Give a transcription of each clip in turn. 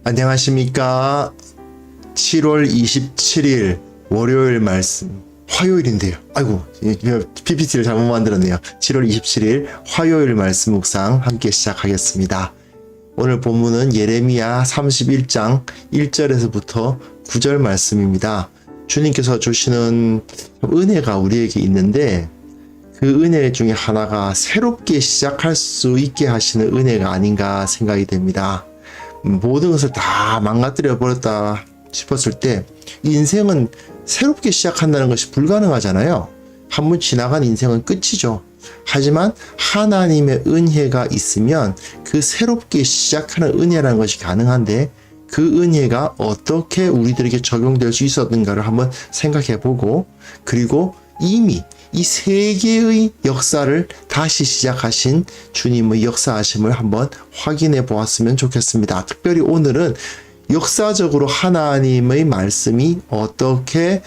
안녕하십니까. 7월 27일 월요일 말씀, 화요일인데요. 아이고, PPT를 잘못 만들었네요. 7월 27일 화요일 말씀 묵상 함께 시작하겠습니다. 오늘 본문은 예레미야 31장 1절에서부터 9절 말씀입니다. 주님께서 주시는 은혜가 우리에게 있는데, 그 은혜 중에 하나가 새롭게 시작할 수 있게 하시는 은혜가 아닌가 생각이 됩니다. 모든 것을 다 망가뜨려 버렸다 싶었을 때 인생은 새롭게 시작한다는 것이 불가능하잖아요. 한 번 지나간 인생은 끝이죠. 하지만 하나님의 은혜가 있으면 그 새롭게 시작하는 은혜라는 것이 가능한데, 그 은혜가 어떻게 우리들에게 적용될 수 있었는가를 한번 생각해 보고, 그리고 이미 이 세계의 역사를 다시 시작하신 주님의 역사하심을 한번 확인해 보았으면 좋겠습니다. 특별히 오늘은 역사적으로 하나님의 말씀이 어떻게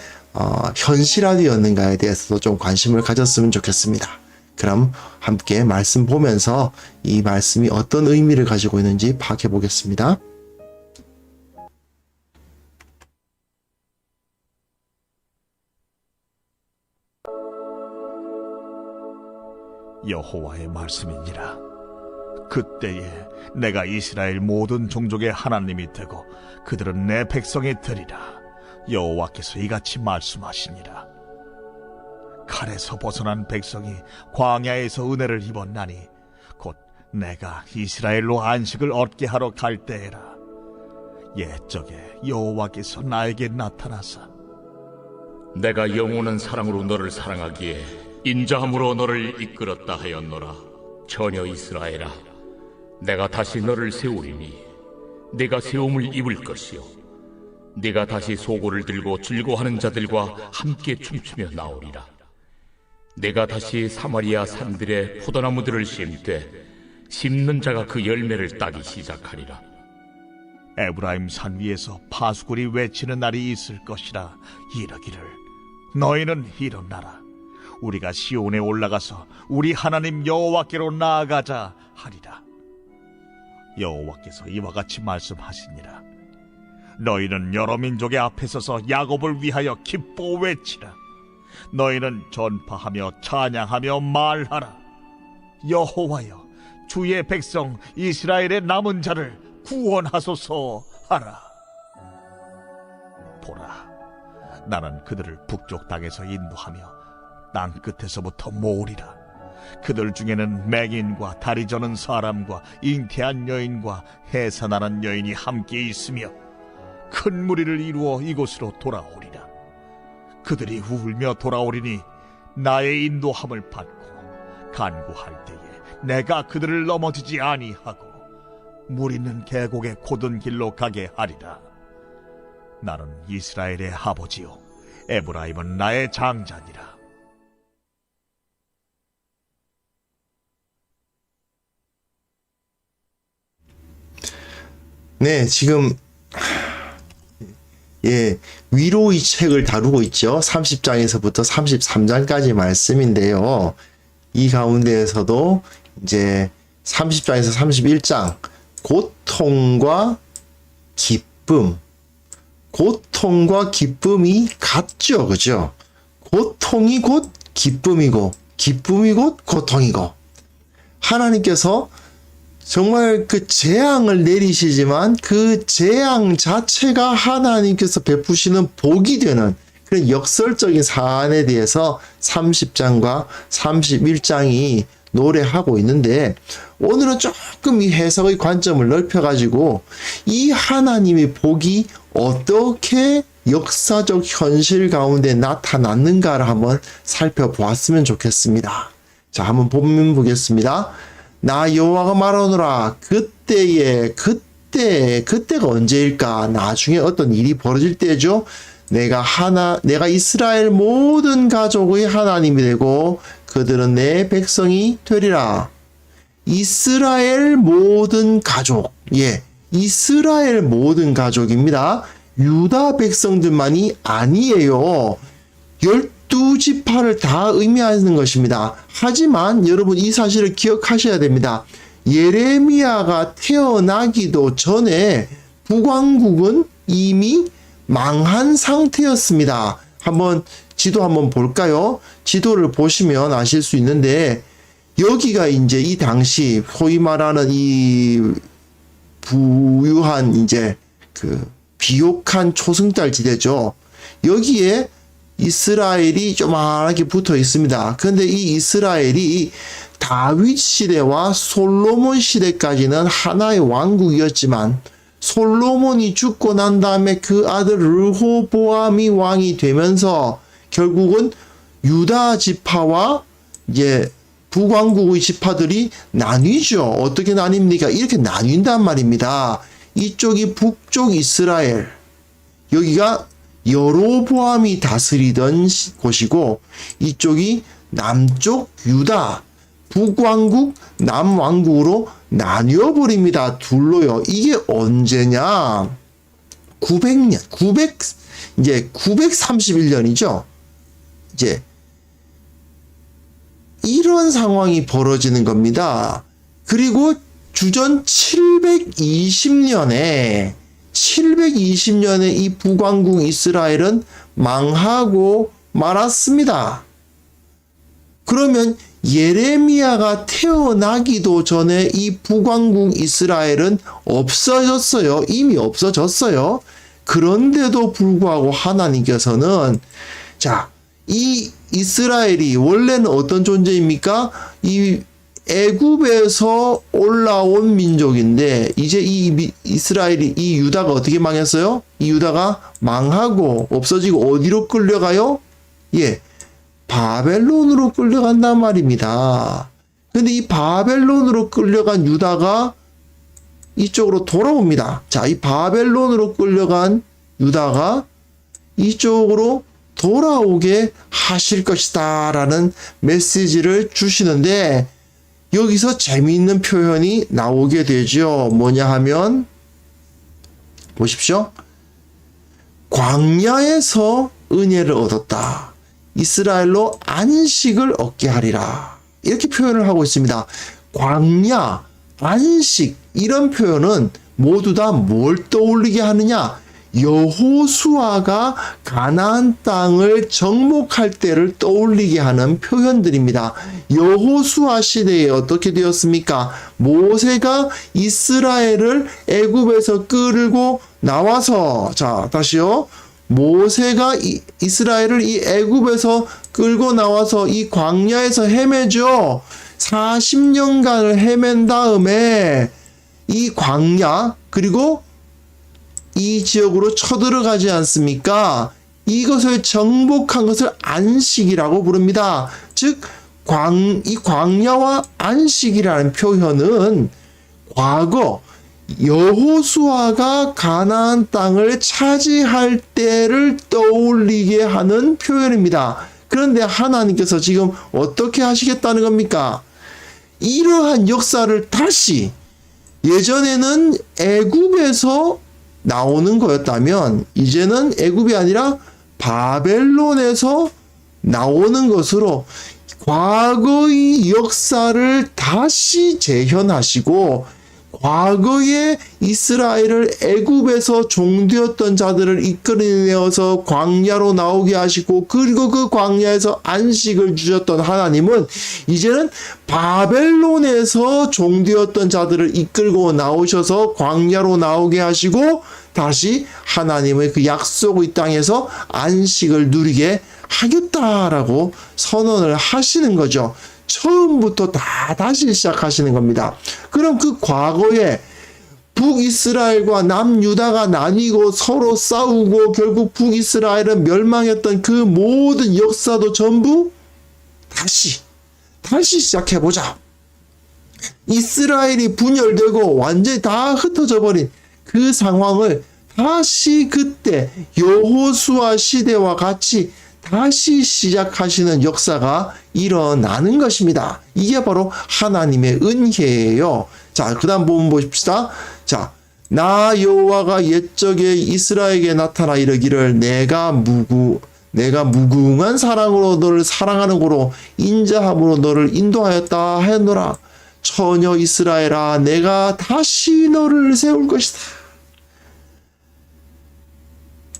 현실화되었는가에 대해서도 좀 관심을 가졌으면 좋겠습니다. 그럼 함께 말씀 보면서 이 말씀이 어떤 의미를 가지고 있는지 파악해 보겠습니다. 여호와의 말씀이니라. 그때에 내가 이스라엘 모든 종족의 하나님이 되고 그들은 내 백성이 되리라. 여호와께서 이같이 말씀하시니라. 칼에서 벗어난 백성이 광야에서 은혜를 입었나니 곧 내가 이스라엘로 안식을 얻게 하러 갈 때에라. 옛적에 여호와께서 나에게 나타나사 내가 영원한 사랑으로 너를 사랑하기에 인자함으로 너를 이끌었다 하였노라. 처녀 이스라엘아, 내가 다시 너를 세우리니 네가 세움을 입을 것이요 네가 다시 소고를 들고 즐거워하는 자들과 함께 춤추며 나오리라. 내가 다시 사마리아 산들의 포도나무들을 심되 심는 자가 그 열매를 따기 시작하리라. 에브라임 산 위에서 파수꾼이 외치는 날이 있을 것이라. 이르기를 너희는 일어나라. 우리가 시온에 올라가서 우리 하나님 여호와께로 나아가자 하리라. 여호와께서 이와 같이 말씀하시니라. 너희는 여러 민족의 앞에 서서 야곱을 위하여 기뻐 외치라. 너희는 전파하며 찬양하며 말하라. 여호와여, 주의 백성 이스라엘의 남은 자를 구원하소서 하라. 보라, 나는 그들을 북쪽 땅에서 인도하며 땅 끝에서부터 모으리라. 그들 중에는 맹인과 다리 저는 사람과 잉태한 여인과 해산하는 여인이 함께 있으며 큰 무리를 이루어 이곳으로 돌아오리라. 그들이 울며 돌아오리니 나의 인도함을 받고 간구할 때에 내가 그들을 넘어지지 아니하고 물 있는 계곡의 곧은 길로 가게 하리라. 나는 이스라엘의 아버지요 에브라임은 나의 장자니라. 네, 지금 위로의 책을 다루고 있죠. 30장에서부터 33장까지 말씀인데요. 이 가운데에서도 이제 30장에서 31장 고통과 기쁨이 같죠. 그죠? 고통이 곧 기쁨이고 기쁨이 곧 고통이고, 하나님께서 정말 그 재앙을 내리시지만 그 재앙 자체가 하나님께서 베푸시는 복이 되는 그런 역설적인 사안에 대해서 30장과 31장이 노래하고 있는데, 오늘은 조금 이 해석의 관점을 넓혀가지고 이 하나님의 복이 어떻게 역사적 현실 가운데 나타났는가를 한번 살펴보았으면 좋겠습니다. 자, 한번 본문 보겠습니다. 나 여호와가 말하노라. 그때가 언제일까? 나중에 어떤 일이 벌어질 때죠. 내가 이스라엘 모든 가족의 하나님이 되고 그들은 내 백성이 되리라. 이스라엘 모든 가족. 이스라엘 모든 가족입니다. 유다 백성들만이 아니에요. 12지파를 다 의미하는 것입니다. 하지만 여러분, 이 사실을 기억하셔야 됩니다. 예레미야가 태어나기도 전에 북왕국은 이미 망한 상태였습니다. 한번 지도 한번 볼까요? 지도를 보시면 아실 수 있는데, 여기가 이제 이 당시 소위 말하는 이 부유한 이제 그 비옥한 초승달 지대죠. 여기에 이스라엘이 조그맣게 붙어 있습니다. 그런데 이 이스라엘이 다윗 시대와 솔로몬 시대까지는 하나의 왕국이었지만, 솔로몬이 죽고 난 다음에 그 아들 르호보암이 왕이 되면서 결국은 유다 지파와 이제 북왕국의 지파들이 나뉘죠. 어떻게 나뉩니까? 이렇게 나뉜단 말입니다. 이쪽이 북쪽 이스라엘, 여기가 여로보암이 다스리던 곳이고, 이쪽이 남쪽 유다, 북왕국, 남왕국으로 나뉘어버립니다. 둘로요. 이게 언제냐? 900년, 931년이죠. 이제, 이런 상황이 벌어지는 겁니다. 그리고 주전 720년에 이 북왕국 이스라엘은 망하고 말았습니다. 그러면 예레미야가 태어나기도 전에 이 북왕국 이스라엘은 없어졌어요. 이미 없어졌어요. 그런데도 불구하고 하나님께서는, 자, 이 이스라엘이 원래는 어떤 존재입니까? 이 애굽에서 올라온 민족인데, 이제 이 이스라엘이, 이 유다가 어떻게 망했어요? 이 유다가 망하고 없어지고 어디로 끌려가요? 예, 바벨론으로 끌려간단 말입니다. 근데 이 바벨론으로 끌려간 유다가 이쪽으로 돌아옵니다. 자, 이 바벨론으로 끌려간 유다가 이쪽으로 돌아오게 하실 것이다 라는 메시지를 주시는데, 여기서 재미있는 표현이 나오게 되죠. 뭐냐 하면, 보십시오. 광야에서 은혜를 얻었다. 이스라엘로 안식을 얻게 하리라. 이렇게 표현을 하고 있습니다. 광야, 안식, 이런 표현은 모두 다 뭘 떠올리게 하느냐? 여호수아가 가나안 땅을 정복할 때를 떠올리게 하는 표현들입니다. 여호수아 시대에 어떻게 되었습니까? 모세가 이스라엘을 애굽에서 끌고 나와서, 자, 다시요. 모세가 이스라엘을 이 애굽에서 끌고 나와서 이 광야에서 헤매죠. 40년간을 헤맨 다음에 이 광야, 그리고 이 지역으로 쳐들어가지 않습니까? 이것을 정복한 것을 안식이라고 부릅니다. 즉, 이 광야와 안식이라는 표현은 과거 여호수아가 가나안 땅을 차지할 때를 떠올리게 하는 표현입니다. 그런데 하나님께서 지금 어떻게 하시겠다는 겁니까? 이러한 역사를 다시, 예전에는 애굽에서 나오는 거였다면 이제는 애굽이 아니라 바벨론에서 나오는 것으로 과거의 역사를 다시 재현하시고, 과거에 이스라엘을 애굽에서 종되었던 자들을 이끌어내어서 광야로 나오게 하시고, 그리고 그 광야에서 안식을 주셨던 하나님은 이제는 바벨론에서 종되었던 자들을 이끌고 나오셔서 광야로 나오게 하시고, 다시 하나님의 그 약속의 땅에서 안식을 누리게 하겠다라고 선언을 하시는 거죠. 처음부터 다시 시작하시는 겁니다. 그럼 그 과거에 북이스라엘과 남유다가 나뉘고 서로 싸우고 결국 북이스라엘은 멸망했던 그 모든 역사도 전부 다시 시작해보자. 이스라엘이 분열되고 완전히 다 흩어져 버린 그 상황을 다시 그때 여호수아 시대와 같이 다시 시작하시는 역사가 일어나는 것입니다. 이게 바로 하나님의 은혜예요. 자, 그 다음 부분 보십시다. 자, 나 여호와가 옛적에 이스라엘에게 나타나 이르기를 내가 무궁한 사랑으로 너를 사랑하는 고로 인자함으로 너를 인도하였다 하였노라. 처녀 이스라엘아, 내가 다시 너를 세울 것이다.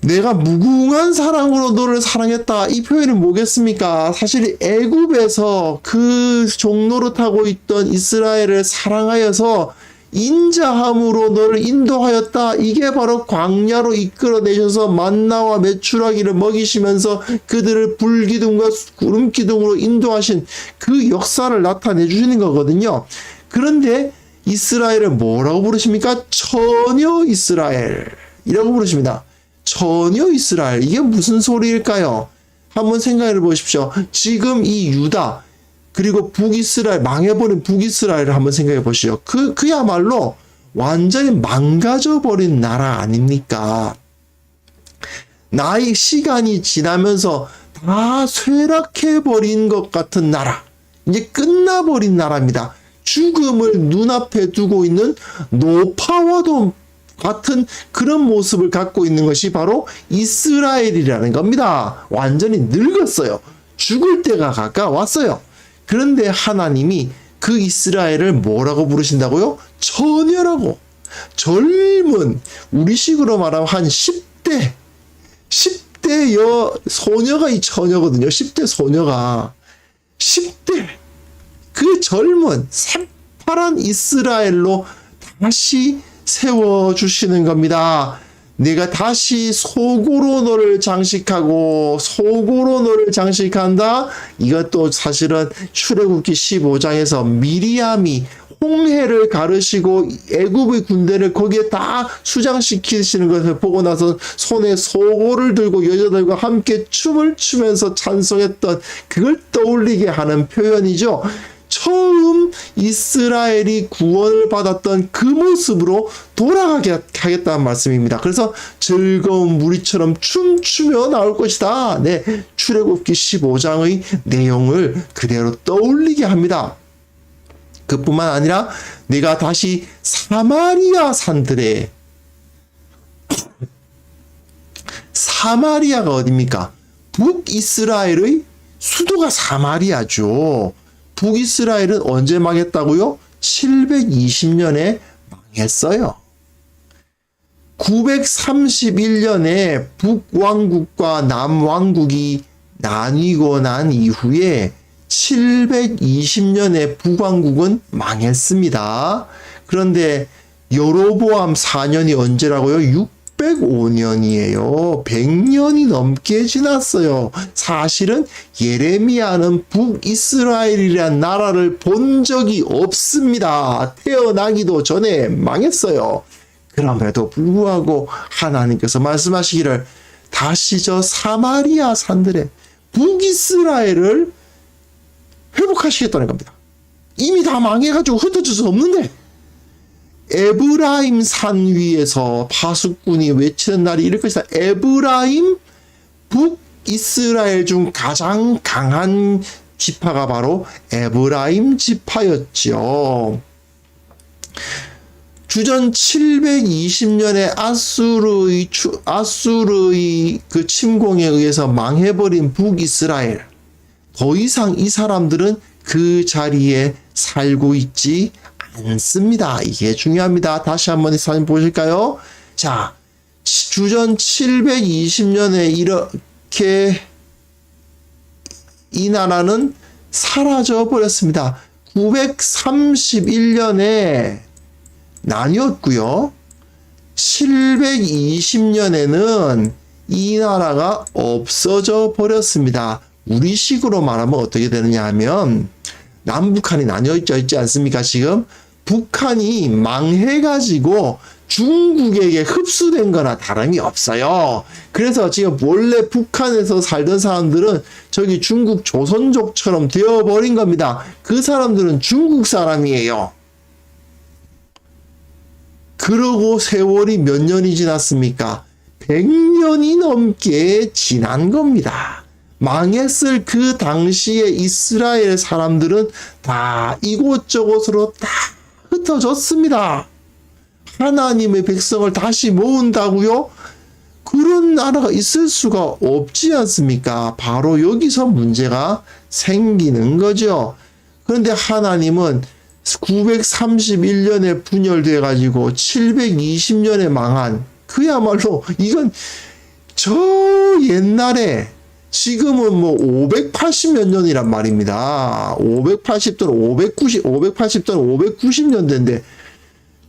내가 무궁한 사랑으로 너를 사랑했다. 이 표현이 뭐겠습니까? 사실 애굽에서 그 종노릇하고 있던 이스라엘을 사랑하여서 인자함으로 너를 인도하였다. 이게 바로 광야로 이끌어내셔서 만나와 메추라기를 먹이시면서 그들을 불기둥과 구름기둥으로 인도하신 그 역사를 나타내 주시는 거거든요. 그런데 이스라엘을 뭐라고 부르십니까? 처녀 이스라엘이라고 부르십니다. 처녀 이스라엘. 이게 무슨 소리일까요? 한번 생각해 보십시오. 지금 이 유다 그리고 북이스라엘, 망해버린 북이스라엘을 한번 생각해 보시죠. 그야말로 완전히 망가져버린 나라 아닙니까? 시간이 지나면서 다 쇠락해버린 것 같은 나라. 이제 끝나버린 나라입니다. 죽음을 눈앞에 두고 있는 노파와도 같은 그런 모습을 갖고 있는 것이 바로 이스라엘이라는 겁니다. 완전히 늙었어요. 죽을 때가 가까웠어요. 그런데 하나님이 그 이스라엘을 뭐라고 부르신다고요? 처녀라고. 젊은, 우리식으로 말하면 한 10대 소녀가 이 처녀거든요. 10대 소녀가. 10대, 그 젊은, 새파란 이스라엘로 다시 세워주시는 겁니다. 내가 다시 속으로 너를 장식하고 속으로 너를 장식한다. 이것도 사실은 출애굽기 15장에서 미리암이 홍해를 가르시고 애굽의 군대를 거기에 다 수장시키시는 것을 보고 나서 손에 소고를 들고 여자들과 함께 춤을 추면서 찬송했던 그걸 떠올리게 하는 표현이죠. 처음 이스라엘이 구원을 받았던 그 모습으로 돌아가게 하겠다는 말씀입니다. 그래서 즐거운 무리처럼 춤추며 나올 것이다. 네, 출애굽기 15장의 내용을 그대로 떠올리게 합니다. 그뿐만 아니라 내가 다시 사마리아 산들에, 사마리아가 어디입니까? 북이스라엘의 수도가 사마리아죠. 북이스라엘은 언제 망했다고요? 720년에 망했어요. 931년에 북왕국과 남왕국이 나뉘고 난 이후에 720년에 북왕국은 망했습니다. 그런데 여로보암 4년이 언제라고요? 605년이에요. 100년이 넘게 지났어요. 사실은 예레미야는 북이스라엘이라는 나라를 본 적이 없습니다. 태어나기도 전에 망했어요. 그럼에도 불구하고 하나님께서 말씀하시기를 다시 저 사마리아 산들의 북이스라엘을 회복하시겠다는 겁니다. 이미 다 망해가지고 흩어질 수 없는데 에브라임 산 위에서 파수꾼이 외치는 날이 이럴 것이다. 에브라임 북이스라엘 중 가장 강한 지파가 바로 에브라임 지파였죠. 주전 720년에 아수르의 그 침공에 의해서 망해버린 북이스라엘. 더 이상 이 사람들은 그 자리에 살고 있지 않습니다. 이게 중요합니다. 다시 한번 이 사진 보실까요? 자, 주전 720년에 이렇게 이 나라는 사라져 버렸습니다. 931년에 나뉘었고요. 720년에는 이 나라가 없어져 버렸습니다. 우리식으로 말하면 어떻게 되느냐 하면 남북한이 나뉘어 있지 않습니까? 지금 북한이 망해가지고 중국에게 흡수된 거나 다름이 없어요. 그래서 지금 원래 북한에서 살던 사람들은 저기 중국 조선족처럼 되어버린 겁니다. 그 사람들은 중국 사람이에요. 그러고 세월이 몇 년이 지났습니까? 100년이 넘게 지난 겁니다. 망했을 그 당시에 이스라엘 사람들은 다 이곳저곳으로 다 흩어졌습니다. 하나님의 백성을 다시 모은다고요? 그런 나라가 있을 수가 없지 않습니까? 바로 여기서 문제가 생기는 거죠. 그런데 하나님은 931년에 분열돼 가지고 720년에 망한, 그야말로 이건 저 옛날에 지금은 뭐 580몇 년이란 말입니다. 580 또는 580 또는 590년대인데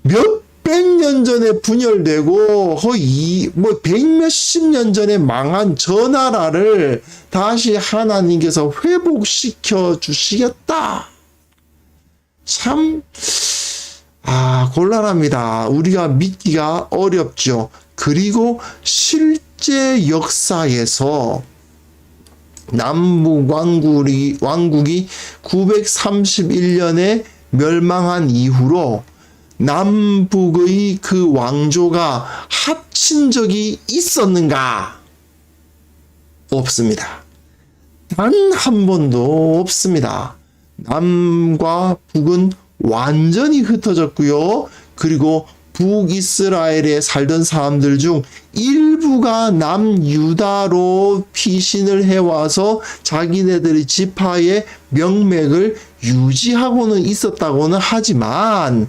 몇백 년 전에 분열되고 거의 뭐 백몇십 년 전에 망한 저 나라를 다시 하나님께서 회복시켜 주시겠다. 참 곤란합니다. 우리가 믿기가 어렵죠. 그리고 실제 역사에서 남북 왕국이 931년에 멸망한 이후로 남북의 그 왕조가 합친 적이 있었는가? 없습니다. 단 한 번도 없습니다. 남과 북은 완전히 흩어졌고요. 그리고 북이스라엘에 살던 사람들 중 일부가 남유다로 피신을 해와서 자기네들의 지파의 명맥을 유지하고는 있었다고는 하지만,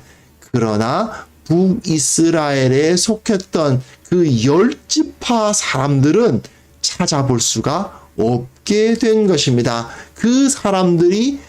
그러나 북이스라엘에 속했던 그 10지파 사람들은 찾아볼 수가 없게 된 것입니다. 그 사람들이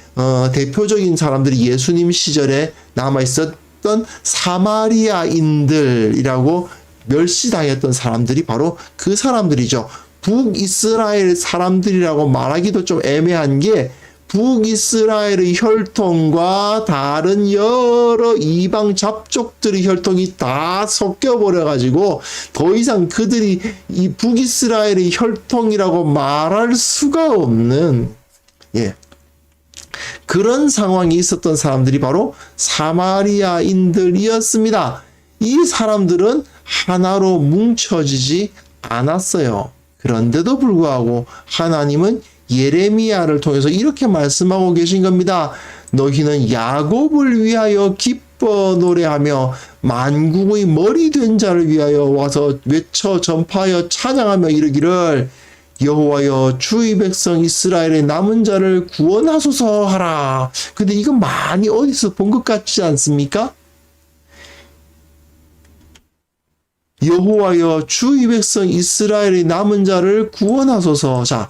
대표적인 사람들이 예수님 시절에 남아있었던 사마리아인들이라고 멸시당했던 사람들이 바로 그 사람들이죠. 북이스라엘 사람들이라고 말하기도 좀 애매한 게, 북이스라엘의 혈통과 다른 여러 이방 잡족들의 혈통이 다 섞여버려 가지고 더 이상 그들이 이 북이스라엘의 혈통이라고 말할 수가 없는, 그런 상황이 있었던 사람들이 바로 사마리아인들이었습니다. 이 사람들은 하나로 뭉쳐지지 않았어요. 그런데도 불구하고 하나님은 예레미야를 통해서 이렇게 말씀하고 계신 겁니다. 너희는 야곱을 위하여 기뻐 노래하며 만국의 머리 된 자를 위하여 와서 외쳐 전파하여 찬양하며 이르기를 여호와여 주의 백성 이스라엘의 남은 자를 구원하소서 하라. 근데 이거 많이 어디서 본 것 같지 않습니까? 여호와여 주의 백성 이스라엘의 남은 자를 구원하소서. 자,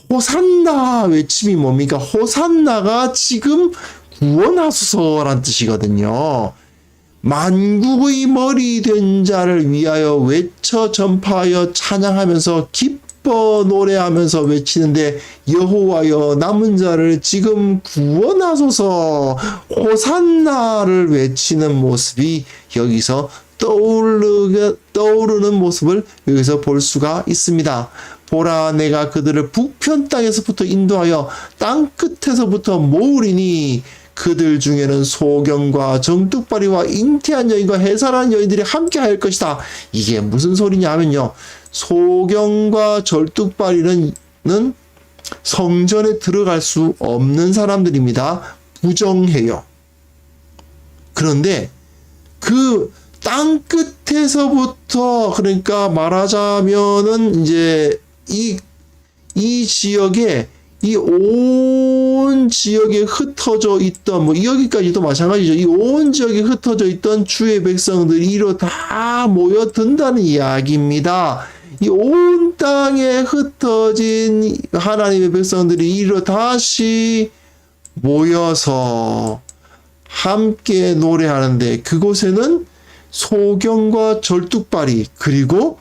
호산나 외침이 뭡니까? 호산나가 지금 구원하소서란 뜻이거든요. 만국의 머리 된 자를 위하여 외쳐 전파하여 찬양하면서 기뻐 노래하면서 외치는데, 여호와여 남은 자를 지금 구원하소서, 호산나를 외치는 모습이 여기서 떠오르는 모습을 여기서 볼 수가 있습니다. 보라, 내가 그들을 북편 땅에서부터 인도하여 땅 끝에서부터 모으리니 그들 중에는 소경과 정뚝발이와 잉태한 여인과 해산한 여인들이 함께 할 것이다. 이게 무슨 소리냐 하면요, 소경과 절뚝발이는 성전에 들어갈 수 없는 사람들입니다. 부정해요. 그런데 그 땅 끝에서부터, 그러니까 말하자면은 이제 이 지역에, 이 온 지역에 흩어져 있던, 뭐 여기까지도 마찬가지죠. 이 온 지역에 흩어져 있던 주의 백성들이 이로 다 모여든다는 이야기입니다. 이 온 땅에 흩어진 하나님의 백성들이 이로 다시 모여서 함께 노래하는데, 그곳에는 소경과 절뚝발이, 그리고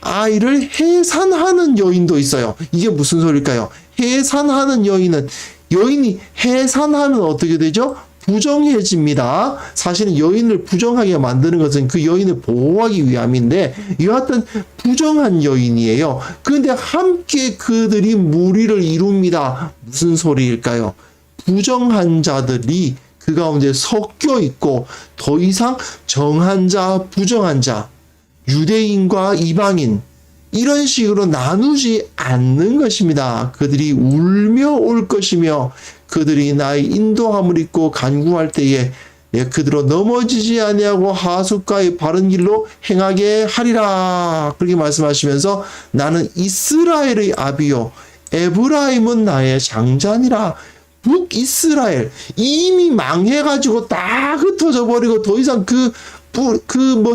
아이를 해산하는 여인도 있어요. 이게 무슨 소리일까요? 해산하는 여인이 해산하면 어떻게 되죠? 부정해집니다. 사실은 여인을 부정하게 만드는 것은 그 여인을 보호하기 위함인데, 여하튼 부정한 여인이에요. 그런데 함께 그들이 무리를 이룹니다. 무슨 소리일까요? 부정한 자들이 그 가운데 섞여 있고, 더 이상 정한 자, 부정한 자, 유대인과 이방인, 이런 식으로 나누지 않는 것입니다. 그들이 울며 올 것이며, 그들이 나의 인도함을 입고 간구할 때에 그들로 넘어지지 아니하고 하숫가의 바른 길로 행하게 하리라. 그렇게 말씀하시면서, 나는 이스라엘의 아비요 에브라임은 나의 장자니라. 북이스라엘 이미 망해가지고 다 흩어져 버리고 더 이상 그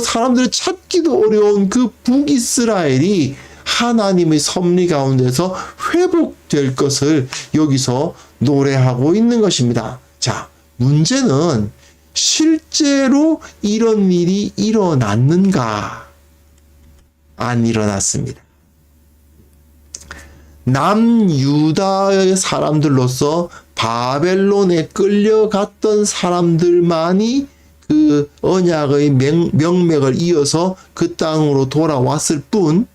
사람들을 찾기도 어려운 그 북이스라엘이 하나님의 섭리 가운데서 회복될 것을 여기서 노래하고 있는 것입니다. 자, 문제는 실제로 이런 일이 일어났는가? 안 일어났습니다. 남유다의 사람들로서 바벨론에 끌려갔던 사람들만이 그 언약의 명맥을 이어서 그 땅으로 돌아왔을 뿐,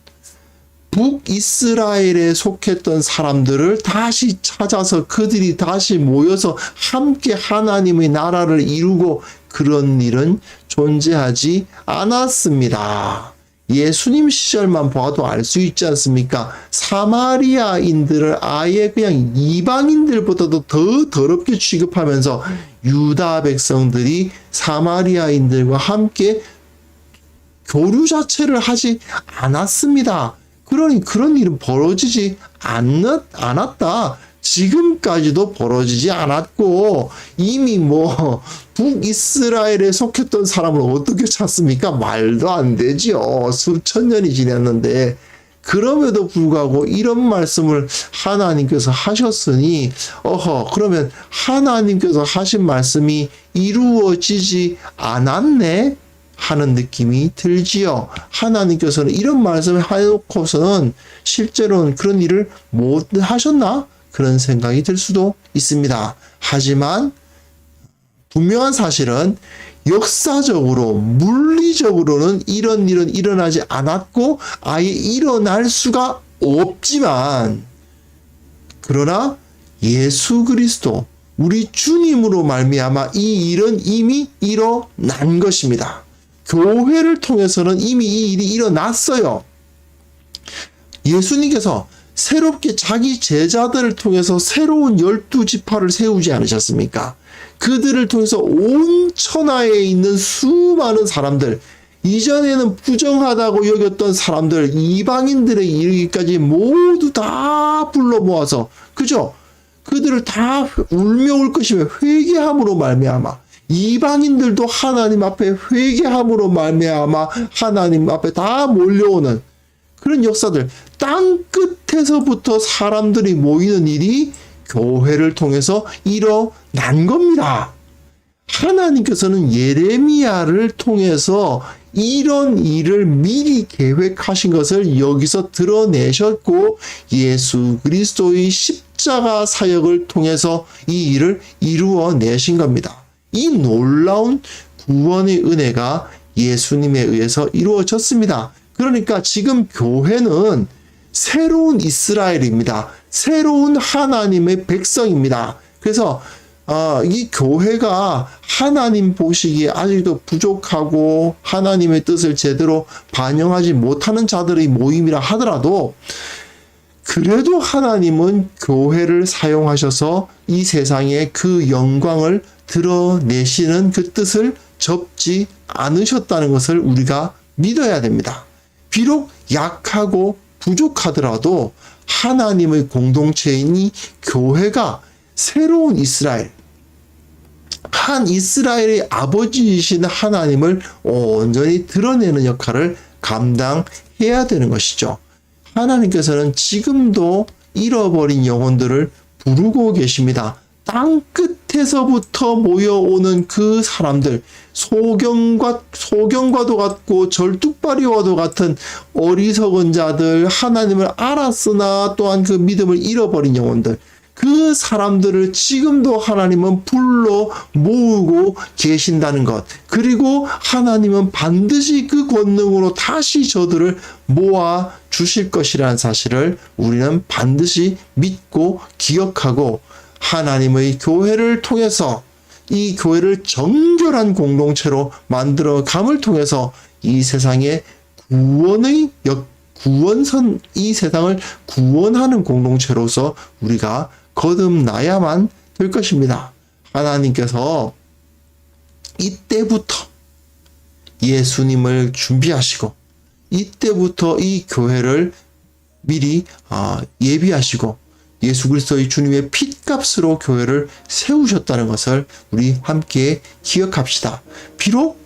북이스라엘에 속했던 사람들을 다시 찾아서 그들이 다시 모여서 함께 하나님의 나라를 이루고 그런 일은 존재하지 않았습니다. 예수님 시절만 봐도 알 수 있지 않습니까? 사마리아인들을 아예 그냥 이방인들보다도 더 더럽게 취급하면서 유다 백성들이 사마리아인들과 함께 교류 자체를 하지 않았습니다. 그러니 그런 일은 벌어지지 않았다. 지금까지도 벌어지지 않았고, 이미 북이스라엘에 속했던 사람을 어떻게 찾습니까? 말도 안 되지요. 수천 년이 지났는데. 그럼에도 불구하고 이런 말씀을 하나님께서 하셨으니, 그러면 하나님께서 하신 말씀이 이루어지지 않았네? 하는 느낌이 들지요. 하나님께서는 이런 말씀을 해놓고서는 실제로는 그런 일을 못 하셨나? 그런 생각이 들 수도 있습니다. 하지만 분명한 사실은 역사적으로, 물리적으로는 이런 일은 일어나지 않았고 아예 일어날 수가 없지만, 그러나 예수 그리스도, 우리 주님으로 말미암아 이 일은 이미 일어난 것입니다. 교회를 통해서는 이미 이 일이 일어났어요. 예수님께서 새롭게 자기 제자들을 통해서 새로운 12지파를 세우지 않으셨습니까? 그들을 통해서 온 천하에 있는 수많은 사람들, 이전에는 부정하다고 여겼던 사람들, 이방인들의 이르기까지 모두 다 불러 모아서, 그죠? 그들을 다 울며 올 것이며 회개함으로 말미암아, 이방인들도 하나님 앞에 회개함으로 말미암아 하나님 앞에 다 몰려오는 그런 역사들, 땅 끝에서부터 사람들이 모이는 일이 교회를 통해서 일어난 겁니다. 하나님께서는 예레미야를 통해서 이런 일을 미리 계획하신 것을 여기서 드러내셨고, 예수 그리스도의 십자가 사역을 통해서 이 일을 이루어내신 겁니다. 이 놀라운 구원의 은혜가 예수님에 의해서 이루어졌습니다. 그러니까 지금 교회는 새로운 이스라엘입니다. 새로운 하나님의 백성입니다. 그래서 이 교회가 하나님 보시기에 아직도 부족하고 하나님의 뜻을 제대로 반영하지 못하는 자들의 모임이라 하더라도, 그래도 하나님은 교회를 사용하셔서 이 세상에 그 영광을 드러내시는 그 뜻을 접지 않으셨다는 것을 우리가 믿어야 됩니다. 비록 약하고 부족하더라도 하나님의 공동체인 이 교회가 새로운 이스라엘, 한 이스라엘의 아버지이신 하나님을 온전히 드러내는 역할을 감당해야 되는 것이죠. 하나님께서는 지금도 잃어버린 영혼들을 부르고 계십니다. 땅 끝에서부터 모여오는 그 사람들, 소경과도 같고 절뚝발이와도 같은 어리석은 자들, 하나님을 알았으나 또한 그 믿음을 잃어버린 영혼들, 그 사람들을 지금도 하나님은 불러 모으고 계신다는 것, 그리고 하나님은 반드시 그 권능으로 다시 저들을 모아 주실 것이라는 사실을 우리는 반드시 믿고 기억하고, 하나님의 교회를 통해서 이 교회를 정결한 공동체로 만들어 감을 통해서 이 세상의 이 세상을 구원하는 공동체로서 우리가 거듭나야만 될 것입니다. 하나님께서 이때부터 예수님을 준비하시고, 이때부터 이 교회를 미리 예비하시고, 예수 그리스도의 주님의 핏값으로 교회를 세우셨다는 것을 우리 함께 기억합시다. 비록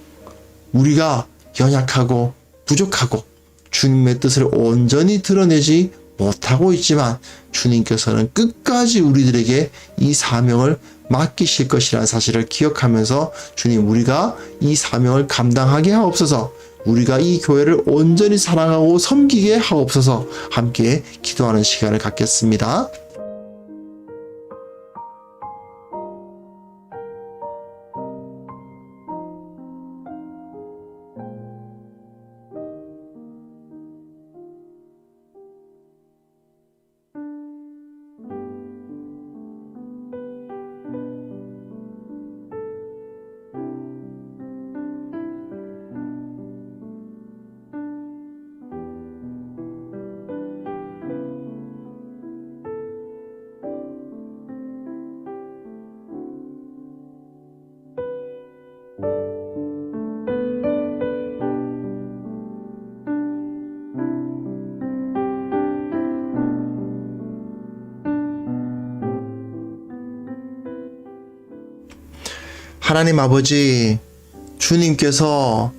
우리가 연약하고 부족하고 주님의 뜻을 온전히 드러내지 못하고 있지만 주님께서는 끝까지 우리들에게 이 사명을 맡기실 것이라는 사실을 기억하면서 주님, 우리가 이 사명을 감당하게 하옵소서, 우리가 이 교회를 온전히 사랑하고 섬기게 하옵소서, 함께 기도하는 시간을 갖겠습니다. 하나님 아버지, 주님께서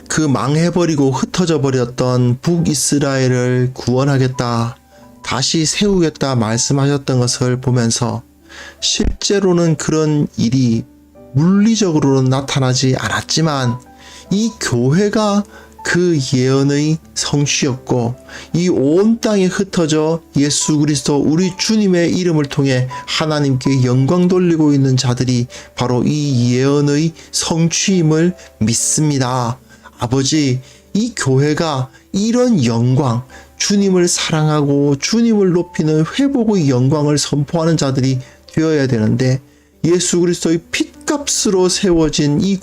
그 망해버리고 흩어져 버렸던 북이스라엘을 구원하겠다, 다시 세우겠다 말씀하셨던 것을 보면서 실제로는 그런 일이 물리적으로는 나타나지 않았지만 이 교회가 그 예언의 성취였고, 이 온 땅에 흩어져 예수 그리스도 우리 주님의 이름을 통해 하나님께 영광 돌리고 있는 자들이 바로 이 예언의 성취임을 믿습니다. 아버지, 이 교회가 이런 영광, 주님을 사랑하고 주님을 높이는 회복의 영광을 선포하는 자들이 되어야 되는데, 예수 그리스도의 핏값으로 세워진 이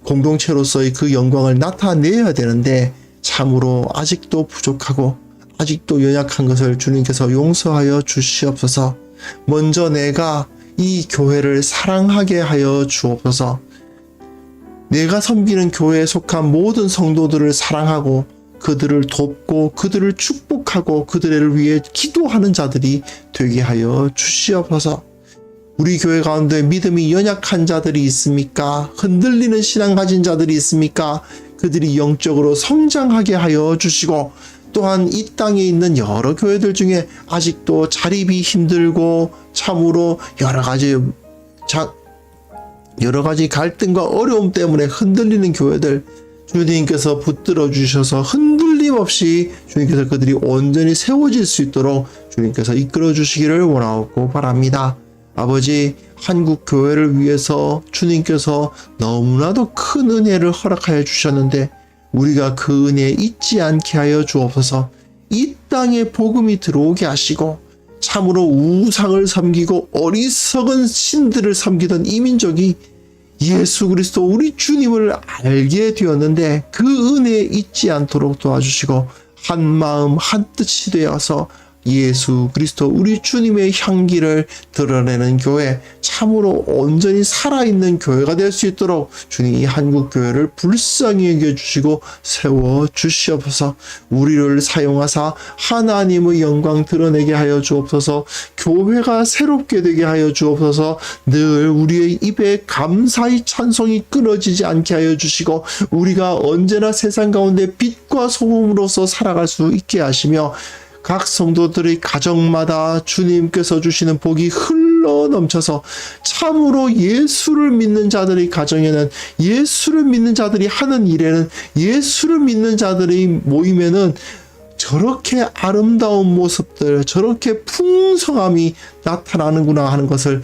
공동체로서의 그 영광을 나타내야 되는데 참으로 아직도 부족하고 아직도 연약한 것을 주님께서 용서하여 주시옵소서. 먼저 내가 이 교회를 사랑하게 하여 주옵소서. 내가 섬기는 교회에 속한 모든 성도들을 사랑하고 그들을 돕고 그들을 축복하고 그들을 위해 기도하는 자들이 되게 하여 주시옵소서. 우리 교회 가운데 믿음이 연약한 자들이 있습니까? 흔들리는 신앙 가진 자들이 있습니까? 그들이 영적으로 성장하게 하여 주시고, 또한 이 땅에 있는 여러 교회들 중에 아직도 자립이 힘들고 참으로 여러 가지 갈등과 어려움 때문에 흔들리는 교회들, 주님께서 붙들어 주셔서 흔들림 없이 주님께서 그들이 온전히 세워질 수 있도록 주님께서 이끌어 주시기를 원하고 바랍니다. 아버지, 한국 교회를 위해서 주님께서 너무나도 큰 은혜를 허락하여 주셨는데 우리가 그 은혜에 잊지 않게 하여 주옵소서. 이 땅에 복음이 들어오게 하시고 참으로 우상을 섬기고 어리석은 신들을 섬기던 이 민족이 예수 그리스도 우리 주님을 알게 되었는데 그 은혜에 잊지 않도록 도와주시고 한 마음 한 뜻이 되어서 예수 그리스도 우리 주님의 향기를 드러내는 교회, 참으로 온전히 살아있는 교회가 될 수 있도록 주님 이 한국 교회를 불쌍히 여겨주시고 세워주시옵소서. 우리를 사용하사 하나님의 영광 드러내게 하여 주옵소서. 교회가 새롭게 되게 하여 주옵소서. 늘 우리의 입에 감사의 찬송이 끊어지지 않게 하여 주시고 우리가 언제나 세상 가운데 빛과 소금으로서 살아갈 수 있게 하시며 각 성도들의 가정마다 주님께서 주시는 복이 흘러 넘쳐서 참으로 예수를 믿는 자들의 가정에는, 예수를 믿는 자들이 하는 일에는, 예수를 믿는 자들의 모임에는 저렇게 아름다운 모습들, 저렇게 풍성함이 나타나는구나 하는 것을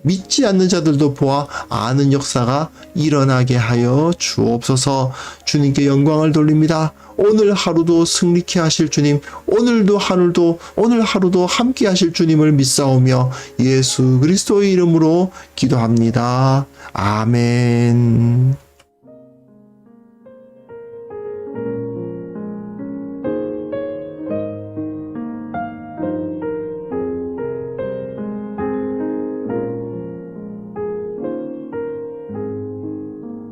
믿지 않는 자들도 보아 아는 역사가 일어나게 하여 주옵소서. 주님께 영광을 돌립니다. 오늘 하루도 승리케 하실 주님, 오늘 하루도 함께 하실 주님을 믿사오며 예수 그리스도의 이름으로 기도합니다. 아멘.